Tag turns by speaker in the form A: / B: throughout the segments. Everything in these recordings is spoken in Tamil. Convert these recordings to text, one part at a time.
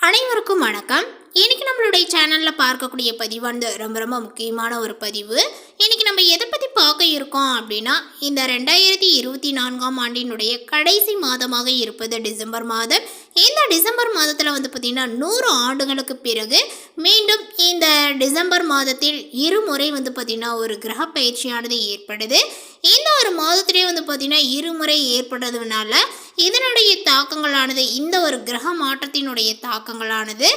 A: அனைவருக்கும் வணக்கம். இன்னைக்கு நம்மளுடைய சேனல்ல பார்க்கக்கூடிய பதிவானது ரொம்ப முக்கியமான ஒரு பதிவு. இன்னைக்கு நம்ம எதை பத்தி பார்க்க இருக்கோம் அப்படின்னா, இந்த 2024ஆம் ஆண்டினுடைய கடைசி மாதமாக இருப்பது டிசம்பர் மாதம். இந்த டிசம்பர் மாதத்தில் பார்த்தீங்கன்னா 100 ஆண்டுகளுக்கு பிறகு மீண்டும் இந்த டிசம்பர் மாதத்தில் இருமுறை பார்த்தீங்கன்னா ஒரு கிரக பயிற்சியானது ஏற்படுது. இந்த ஒரு மாதத்திலே பார்த்தீங்கன்னா இருமுறை ஏற்படுறதுனால இதனுடைய தாக்கங்களானது, இந்த ஒரு கிரக மாற்றத்தினுடைய தாக்கங்களானது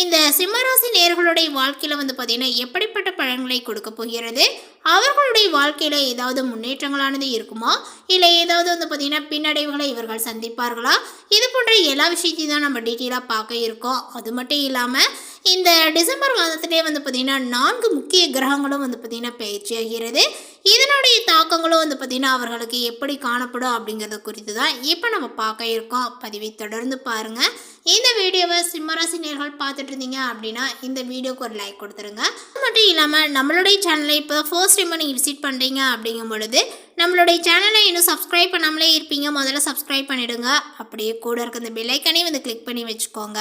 A: இந்த சிம்மராசி நேயர்களுடைய வாழ்க்கையில் பார்த்தீங்கன்னா எப்படிப்பட்ட பலன்களை கொடுக்க போகிறது, அவர்களுடைய வாழ்க்கையில் ஏதாவது முன்னேற்றங்களானது இருக்குமா, இல்லை ஏதாவது பார்த்தீங்கன்னா பின்னடைவுகளை இவர்கள் சந்திப்பார்களா, இது போன்ற எல்லா விஷயத்தையும் தான் நம்ம டீட்டெயிலாக பார்க்க இருக்கோம். அது மட்டும் இல்லாமல் இந்த டிசம்பர் மாதத்திலே பார்த்தீங்கன்னா 4 முக்கிய கிரகங்களும் பார்த்தீங்கன்னா பயிற்சியாகிறது. இதனுடைய தாக்கங்களும் பார்த்தீங்கன்னா அவர்களுக்கு எப்படி காணப்படும் அப்படிங்கிறத குறித்து தான் இப்போ நம்ம பார்க்க இருக்கோம். பதிவை தொடர்ந்து பாருங்கள். இந்த வீடியோவை சிம்மராசி நேயர்கள் பார்த்துட்டு இருந்தீங்க அப்படின்னா இந்த வீடியோக்கு ஒரு லைக் கொடுத்துருங்க. அது மட்டும் இல்லாமல் நம்மளுடைய சேனலை இப்போ ஃபர்ஸ்ட் டைம் நீங்கள் விசிட் பண்ணுறீங்க அப்படிங்கும் பொழுது நம்மளுடைய சேனலை இன்னும் சப்ஸ்கிரைப் பண்ணாமலே இருப்பீங்க, முதல்ல சப்ஸ்கிரைப் பண்ணிவிடுங்க. அப்படியே கூட இருக்க இந்த பெல் ஐக்கானையும் கிளிக் பண்ணி வச்சுக்கோங்க.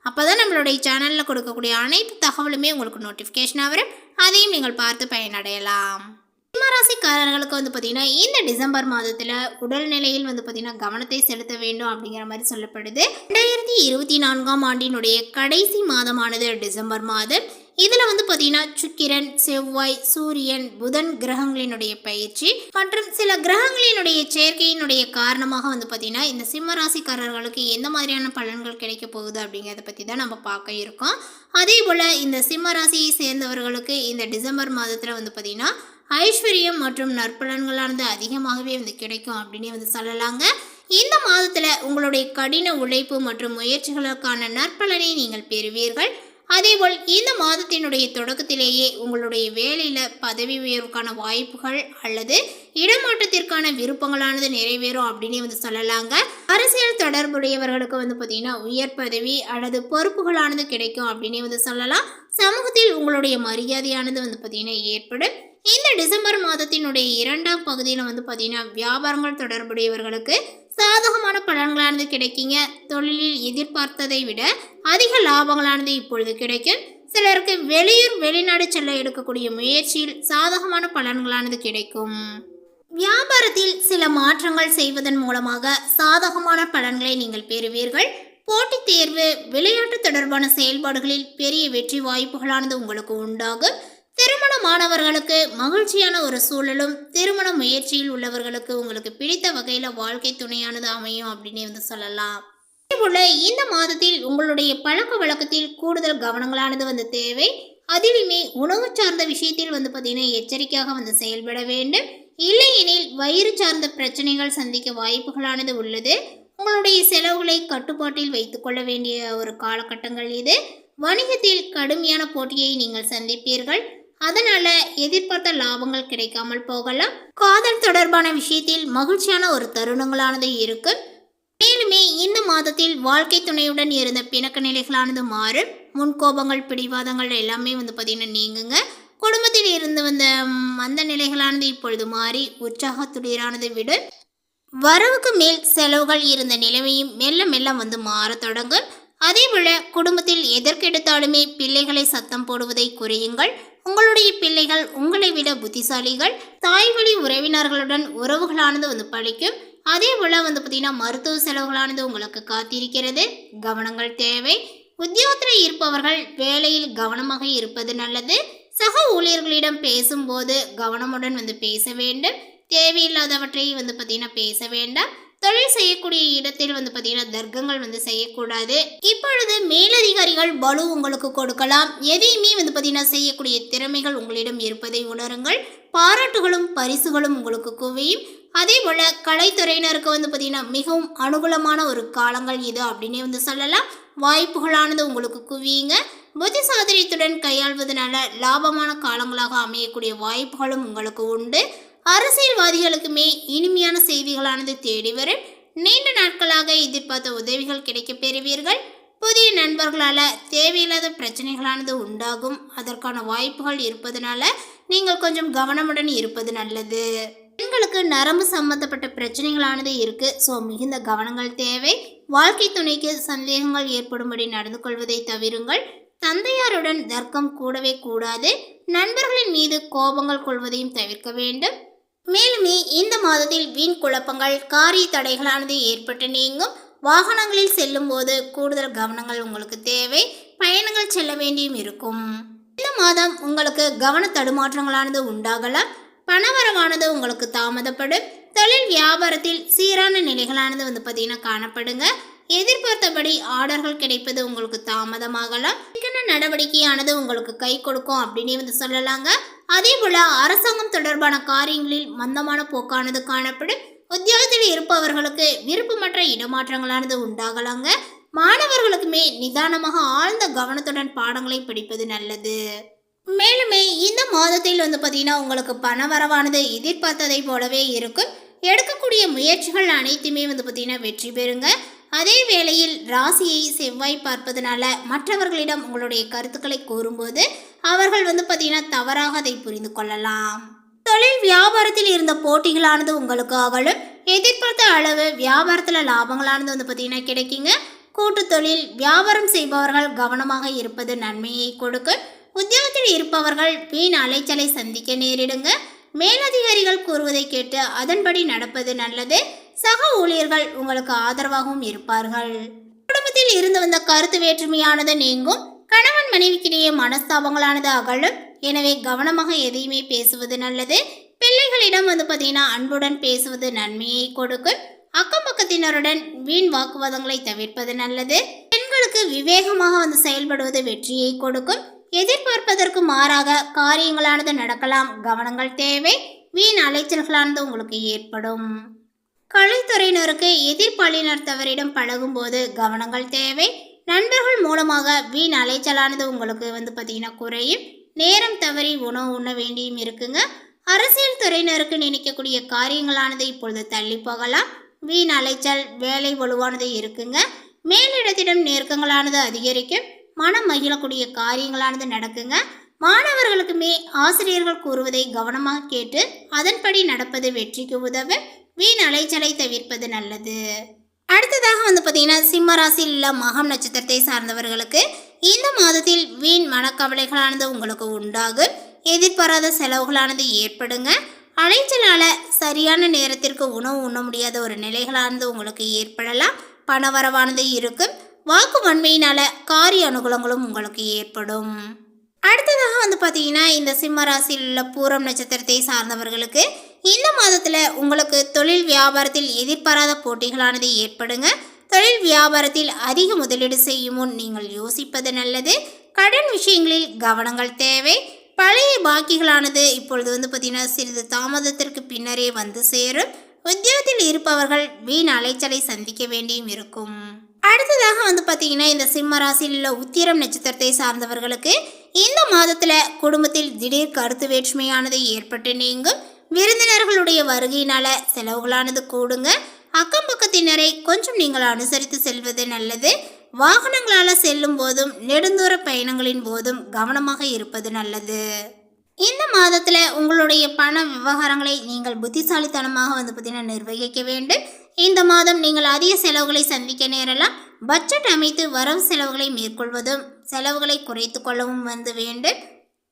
A: அப்போ தான் நம்மளுடைய சேனலில் கொடுக்கக்கூடிய அனைத்து தகவலுமே உங்களுக்கு நோட்டிஃபிகேஷனாக வரும், அதையும் நீங்கள் பார்த்து பயனடையலாம். சிம்மராசிக்காரர்களுக்கு பார்த்தீங்கன்னா இந்த டிசம்பர் மாதத்தில் உடல்நிலையில் பார்த்தீங்கன்னா கவனத்தை செலுத்த வேண்டும் அப்படிங்கிற மாதிரி சொல்லப்படுது. 2024ஆம் ஆண்டினுடைய கடைசி மாதமானது டிசம்பர் மாதம். இதில் பார்த்தீங்கன்னா சுக்கிரன், செவ்வாய், சூரியன், புதன் கிரகங்களினுடைய பயிற்சி மற்றும் சில கிரகங்களினுடைய சேர்க்கையினுடைய காரணமாக பார்த்தீங்கன்னா இந்த சிம்மராசிக்காரர்களுக்கு எந்த மாதிரியான பலன்கள் கிடைக்க போகுது அப்படிங்கிறத பற்றி தான் நம்ம பார்க்க இருக்கோம். அதே போல் இந்த சிம்மராசியை சேர்ந்தவர்களுக்கு இந்த டிசம்பர் மாதத்தில் பார்த்தீங்கன்னா ஐஸ்வர்யம் மற்றும் நற்பலன்களானது அதிகமாகவே கிடைக்கும் அப்படின்னு சொல்லலாங்க. இந்த மாதத்தில் உங்களுடைய கடின உழைப்பு மற்றும் முயற்சிகளுக்கான நற்பலனை நீங்கள் பெறுவீர்கள். அதேபோல் இந்த மாதத்தினுடைய தொடக்கத்திலேயே உங்களுடைய வேலையில் பதவி உயர்வுக்கான வாய்ப்புகள் அல்லது இடமாற்றத்திற்கான விருப்பங்களானது நிறைவேறும் அப்படின்னு சொல்லலாங்க. அரசியல் தொடர்புடையவர்களுக்கு பார்த்தீங்கன்னா உயர் பதவி அல்லது பொறுப்புகளானது கிடைக்கும் அப்படின்னு சொல்லலாம். சமூகத்தில் உங்களுடைய மரியாதையானது பார்த்தீங்கன்னா ஏற்படும். இந்த டிசம்பர் மாதத்தினுடைய 2ஆம் பகுதியில் பார்த்தீங்கன்னா வியாபாரங்கள் தொடர்புடையவர்களுக்கு சாதகமான பலன்களானது கிடைக்குங்க. தொழிலில் எதிர்பார்த்ததை விட அதிக லாபங்களானது இப்பொழுது கிடைக்கும். சிலருக்கு வெளியூர் வெளிநாடு செல்ல எடுக்கக்கூடிய முயற்சியில் சாதகமான பலன்களானது கிடைக்கும். வியாபாரத்தில் சில மாற்றங்கள் செய்வதன் மூலமாக சாதகமான பலன்களை நீங்கள் பெறுவீர்கள். போட்டித் தேர்வு, விளையாட்டு தொடர்பான செயல்பாடுகளில் பெரிய வெற்றி வாய்ப்புகளானது உங்களுக்கு உண்டாகும். திருமணமானவர்களுக்கு மகிழ்ச்சியான ஒரு சூழலும், திருமண முயற்சியில் உள்ளவர்களுக்கு உங்களுக்கு பிடித்த வகையில் வாழ்க்கை துணையானது அமையும் அப்படின்னு சொல்லலாம். அதேபோல இந்த மாதத்தில் உங்களுடைய பழக்க வழக்கத்தில் கூடுதல் கவனங்களானது தேவை. அதிலுமே உணவு சார்ந்த விஷயத்தில் பார்த்தீங்கன்னா எச்சரிக்கையாக செயல்பட வேண்டும். இல்லையெனில் வயிறு சார்ந்த பிரச்சனைகள் சந்திக்க வாய்ப்புகளானது உள்ளது. உங்களுடைய செலவுகளை கட்டுப்பாட்டில் வைத்துக்கொள்ள வேண்டிய ஒரு காலகட்டங்கள் இது. வணிகத்தில் கடுமையான போட்டியை நீங்கள் சந்திப்பீர்கள். அதனால எதிர்பார்த்த லாபங்கள் கிடைக்காமல் போகலாம். காதல் தொடர்பான விஷயத்தில் மகிழ்ச்சியான ஒரு தருணங்களானது இருக்கும். மேலுமே இந்த மாதத்தில் வாழ்க்கை துணையுடன் இருந்த பிணக்க நிலைகளானது மாறும். முன்கோபங்கள், பிடிவாதங்கள் எல்லாமே பார்த்தீங்கன்னா நீங்குங்க. குடும்பத்தில் இருந்து வந்த மந்த நிலைகளானது இப்பொழுது மாறி உற்சாகத்துடரானது விடும். வரவுக்கு மேல் செலவுகள் இருந்த நிலைமையும் மெல்ல மெல்ல மாற தொடங்கும். அதேபோல குடும்பத்தில் எதற்கெடுத்தாலுமே பிள்ளைகளை சத்தம் போடுவதை குறையுங்கள். உங்களுடைய பிள்ளைகள் உங்களை விட புத்திசாலிகள். தாய் வழி உறவினர்களுடன் உறவுகளானது பழிக்கும். அதே போல் பார்த்தீங்கன்னா மருத்துவ செலவுகளானது உங்களுக்கு காத்திருக்கிறது. கவனங்கள் தேவை. உத்தியோகத்தில் இருப்பவர்கள் வேலையில் கவனமாக இருப்பது நல்லது. சக ஊழியர்களிடம் பேசும்போது கவனமுடன் பேச வேண்டும். தேவையில்லாதவற்றை பார்த்தீங்கன்னா பேச வேண்டாம். தொழில் செய்யக்கூடிய இடத்தில் பார்த்தீங்கன்னா தர்க்கங்கள் செய்யக்கூடாது. இப்பொழுது மேலதிகாரிகள் பலு உங்களுக்கு கொடுக்கலாம். எதையுமே பார்த்தீங்கன்னா செய்யக்கூடிய திறமைகள் உங்களிடம் இருப்பதை உணருங்கள். பாராட்டுகளும் பரிசுகளும் உங்களுக்கு குவியும். அதே போல் கலைத்துறையினருக்கு பார்த்தீங்கன்னா மிகவும் அனுகூலமான ஒரு காலங்கள் இது அப்படின்னு சொல்லலாம். வாய்ப்புகளானது உங்களுக்கு குவியுங்க. புத்திசாலித்துடன் கையாள்வதனால லாபமான காலங்களாக அமையக்கூடிய வாய்ப்புகளும் உங்களுக்கு உண்டு. அரசியல்வாதிகளுக்குமே இனிமையான செய்திகளானது தேடி வரும். நீண்ட நாட்களாக எதிர்பார்த்த உதவிகள் கிடைக்க பெறுவீர்கள். புதிய நண்பர்களால் தேவையில்லாத பிரச்சனைகளானது உண்டாகும். அதற்கான வாய்ப்புகள் இருப்பதனால நீங்கள் கொஞ்சம் கவனமுடன் இருப்பது நல்லது. பெண்களுக்கு நரம்பு சம்பந்தப்பட்ட பிரச்சனைகளானது இருக்குது. ஸோ மிகுந்த கவனங்கள் தேவை. வாழ்க்கை துணைக்கு சந்தேகங்கள் ஏற்படும்படி நடந்து கொள்வதை தவிருங்கள். தந்தையாருடன் தர்க்கம் கூடவே கூடாது. நண்பர்களின் மீது கோபங்கள் கொள்வதையும் தவிர்க்க வேண்டும். மேலுமே இந்த மாதத்தில் வீண் குழப்பங்கள், காரிய தடைகளானது ஏற்பட்டு நீங்கும். வாகனங்களில் செல்லும் போது கூடுதல் கவனங்கள் உங்களுக்கு தேவை. பயணங்கள் செல்ல வேண்டியும் இருக்கும். இந்த மாதம் உங்களுக்கு கவன தடுமாற்றங்களானது உண்டாகலாம். பணவரவானது உங்களுக்கு தாமதப்படும். தொழில் வியாபாரத்தில் சீரான நிலைகளானது பார்த்தீங்கன்னா காணப்படுங்க. எதிர்பார்த்தபடி ஆர்டர்கள் கிடைப்பது உங்களுக்கு தாமதமாகலாம். சிக்கன நடவடிக்கையானது உங்களுக்கு கை கொடுக்கும் அப்படின்னு சொல்லலாங்க. அதே போல அரசாங்கம் தொடர்பான காரியங்களில் மந்தமான போக்கானது காணப்படும். உத்தியோகத்தில் இருப்பவர்களுக்கு விருப்பமற்ற இடமாற்றங்களானது உண்டாகலாங்க. மாணவர்களுக்குமே நிதானமாக ஆழ்ந்த கவனத்துடன் பாடங்களை படிப்பது நல்லது. மேலுமே இந்த மாதத்தில் பார்த்தீங்கன்னா உங்களுக்கு பண வரவானது எதிர்பார்த்ததை போலவே இருக்கும். எடுக்கக்கூடிய முயற்சிகள் அனைத்துமே பார்த்தீங்கன்னா வெற்றி பெறுங்க. அதே வேளையில் ராசியை செவ்வாய் பார்ப்பதனால மற்றவர்களிடம் உங்களுடைய கருத்துக்களை கூறும்போது அவர்கள் பார்த்தீங்கன்னா தவறாக அதை புரிந்து கொள்ளலாம். தொழில் வியாபாரத்தில் இருந்த போட்டிகளானது உங்களுக்கு அகலும். எதிர்பார்த்த அளவு வியாபாரத்தில் லாபங்களானது பார்த்தீங்கன்னா கிடைக்குங்க. கூட்டு தொழில் வியாபாரம் செய்பவர்கள் கவனமாக இருப்பது நன்மையை கொடுக்கும். உத்தியோகத்தில் இருப்பவர்கள் வீண் அலைச்சலை சந்திக்க நேரிடுங்க. மேலதிகாரிகள் கூறுவதை கேட்டு அதன்படி நடப்பது நல்லது. சக ஊழியர்கள் உங்களுக்கு ஆதரவாகவும் இருப்பார்கள். குடும்பத்தில் இருந்து வந்த கருத்து வேற்றுமையானது நீங்கும். கணவன் மனைவிக்கிடையே மனஸ்தாபங்களானது அகலும். எனவே கவனமாக எதையுமே பேசுவது நல்லது. பிள்ளைகளிடம் பார்த்தீங்கன்னா அன்புடன் பேசுவது நன்மையை கொடுக்கும். அக்கம் பக்கத்தினருடன் வீண் வாக்குவாதங்களை தவிர்ப்பது நல்லது. பெண்களுக்கு விவேகமாக செயல்படுவது வெற்றியை கொடுக்கும். எதிர்பார்ப்பதற்கு மாறாக காரியங்களானது நடக்கலாம். கவனங்கள் தேவை. வீண் அலைச்சல்களானது உங்களுக்கு ஏற்படும். கலைத்துறையினருக்கு எதிர்பாலினத்தவரிடம் பழகும் போது கவனங்கள் தேவை. நண்பர்கள் மூலமாக வீண் அலைச்சலானது உங்களுக்கு பார்த்தீங்கன்னா குறையும். நேரம் தவறி உணவு உண்ண வேண்டியும் இருக்குங்க. அரசியல் துறையினருக்கு நினைக்கக்கூடிய காரியங்களானது இப்பொழுது தள்ளி போகலாம். வீண் அலைச்சல், வேலை வலுவானது இருக்குங்க. மேலிடத்திடம் நெருக்கங்களானது அதிகரிக்கும். மனம் மகிழக்கூடிய காரியங்களானது நடக்குங்க. மாணவர்களுக்குமே ஆசிரியர்கள் கூறுவதை கவனமாக கேட்டு அதன்படி நடப்பது வெற்றிக்கு உதவும். வீண் அலைச்சலை தவிர்ப்பது நல்லது. அடுத்ததாக பார்த்தீங்கன்னா சிம்ம ராசியில் உள்ள மகம் நட்சத்திரத்தை சார்ந்தவர்களுக்கு இந்த மாதத்தில் வீண் மனக்கவலைகளானது உங்களுக்கு உண்டாகும். எதிர்பாராத செலவுகளானது ஏற்படுங்க. அலைச்சலால சரியான நேரத்திற்கு உணவு உண்ண முடியாத ஒரு நிலைகளானது உங்களுக்கு ஏற்படலாம். பணவரவானது இருக்கும். வாக்கு வன்மையினால காரிய அனுகூலங்களும் உங்களுக்கு ஏற்படும். அடுத்ததாக பார்த்தீங்கன்னா இந்த சிம்ம ராசியில் உள்ள பூரம் நட்சத்திரத்தை சார்ந்தவர்களுக்கு இந்த மாதத்தில் உங்களுக்கு தொழில் வியாபாரத்தில் எதிர்பாராத போட்டிகளானது ஏற்படுங்க. தொழில் வியாபாரத்தில் அதிக முதலீடு செய்யும் முன் நீங்கள் யோசிப்பது நல்லது. கடன் விஷயங்களில் கவனங்கள் தேவை. பழைய பாக்கிகளானது இப்பொழுது பார்த்தீங்கன்னா சிறிது தாமதத்திற்கு பின்னரே வந்து சேரும். உத்தியோகத்தில் இருப்பவர்கள் வீண் அலைச்சலை சந்திக்க வேண்டியும் இருக்கும். அடுத்ததாக பார்த்தீங்கன்னா இந்த சிம்ம ராசியில் உள்ள உத்திரம் நட்சத்திரத்தை சார்ந்தவர்களுக்கு இந்த மாதத்தில் குடும்பத்தில் திடீர் கருத்து வேற்றுமையானது ஏற்பட்டு நீங்கும். விருந்தினர்களுடைய வருகையினால செலவுகளானது கூடுங்க. அக்கம் பக்கத்தினரை கொஞ்சம் நீங்கள் அனுசரித்து செல்வது நல்லது. வாகனங்களால் செல்லும் போதும் நெடுந்தூர பயணங்களின் போதும் கவனமாக இருப்பது நல்லது. இந்த மாதத்தில் உங்களுடைய பண விவகாரங்களை நீங்கள் புத்திசாலித்தனமாக பார்த்தீங்கன்னா நிர்வகிக்க வேண்டும். இந்த மாதம் நீங்கள் அதிக செலவுகளை சந்திக்க நேரலாம். பட்ஜெட் அமைத்து வரவு செலவுகளை மேற்கொள்வதும் செலவுகளை குறைத்து கொள்ளவும் வேண்டும்.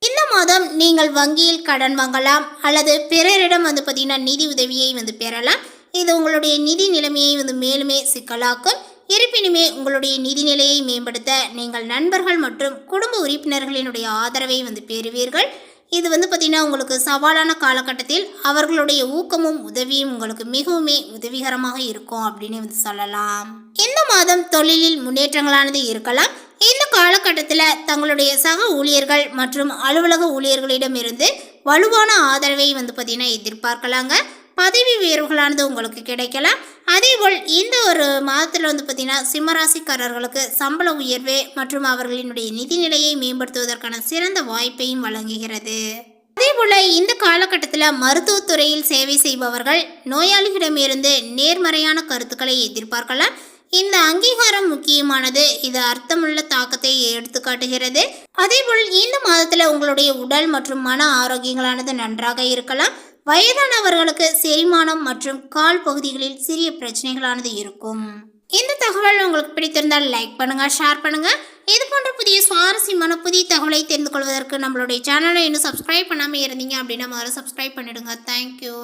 A: இந்த மாதம் நீங்கள் வங்கியில் கடன் வாங்கலாம் அல்லது பிறரிடம் பார்த்தீங்கன்னா நிதி உதவியை பெறலாம். இது உங்களுடைய நிதி நிலைமையை மேலுமே சிக்கலாக்கும். இருப்பினுமே உங்களுடைய நிதி நிலையை மேம்படுத்த நீங்கள் நண்பர்கள் மற்றும் குடும்ப உறுப்பினர்களினுடைய ஆதரவை பெறுவீர்கள். இது பார்த்தீங்கன்னா உங்களுக்கு சவாலான காலகட்டத்தில் அவர்களுடைய ஊக்கமும் உதவியும் உங்களுக்கு மிகவும் உதவிகரமாக இருக்கும் அப்படின்னு சொல்லலாம். இந்த மாதம் தொழிலில் முன்னேற்றங்களானது இருக்கலாம். இந்த காலகட்டத்தில் தங்களுடைய சக ஊழியர்கள் மற்றும் அலுவலக ஊழியர்களிடமிருந்து வலுவான ஆதரவை பார்த்தீங்கன்னா எதிர்பார்க்கலாங்க. பதவி உயர்வுகளானது உங்களுக்கு கிடைக்கலாம். அதேபோல் இந்த ஒரு மாதத்தில் பார்த்தீங்கன்னா சிம்மராசிக்காரர்களுக்கு சம்பள உயர்வு மற்றும் அவர்களினுடைய நிதிநிலையை மேம்படுத்துவதற்கான சிறந்த வாய்ப்பையும் வழங்குகிறது. அதேபோல் இந்த காலகட்டத்தில் மருத்துவத்துறையில் சேவை செய்பவர்கள் நோயாளிகளிடமிருந்து நேர்மறையான கருத்துக்களை எதிர்பார்க்கலாம். இந்த அங்கீகாரம் முக்கியமானது. இது அர்த்தமுள்ள தாக்கத்தை எடுத்து காட்டுகிறது. அதேபோல் இந்த மாதத்தில் உங்களுடைய உடல் மற்றும் மன ஆரோக்கியங்களானது நன்றாக இருக்கலாம். வயதானவர்களுக்கு செரிமானம் மற்றும் கால் பகுதிகளில் சிறிய பிரச்சனைகளானது இருக்கும். இந்த தகவல் உங்களுக்கு பிடித்திருந்தால் லைக் பண்ணுங்கள், ஷேர் பண்ணுங்கள். இது போன்ற புதிய சுவாரஸ்யமான புதிய தகவலை தெரிந்து கொள்வதற்கு நம்மளுடைய சேனலை இன்னும் சப்ஸ்கிரைப் பண்ணாமல் இருந்தீங்க அப்படின்னா முதல்ல சப்ஸ்கிரைப் பண்ணிடுங்க. தேங்க்யூ.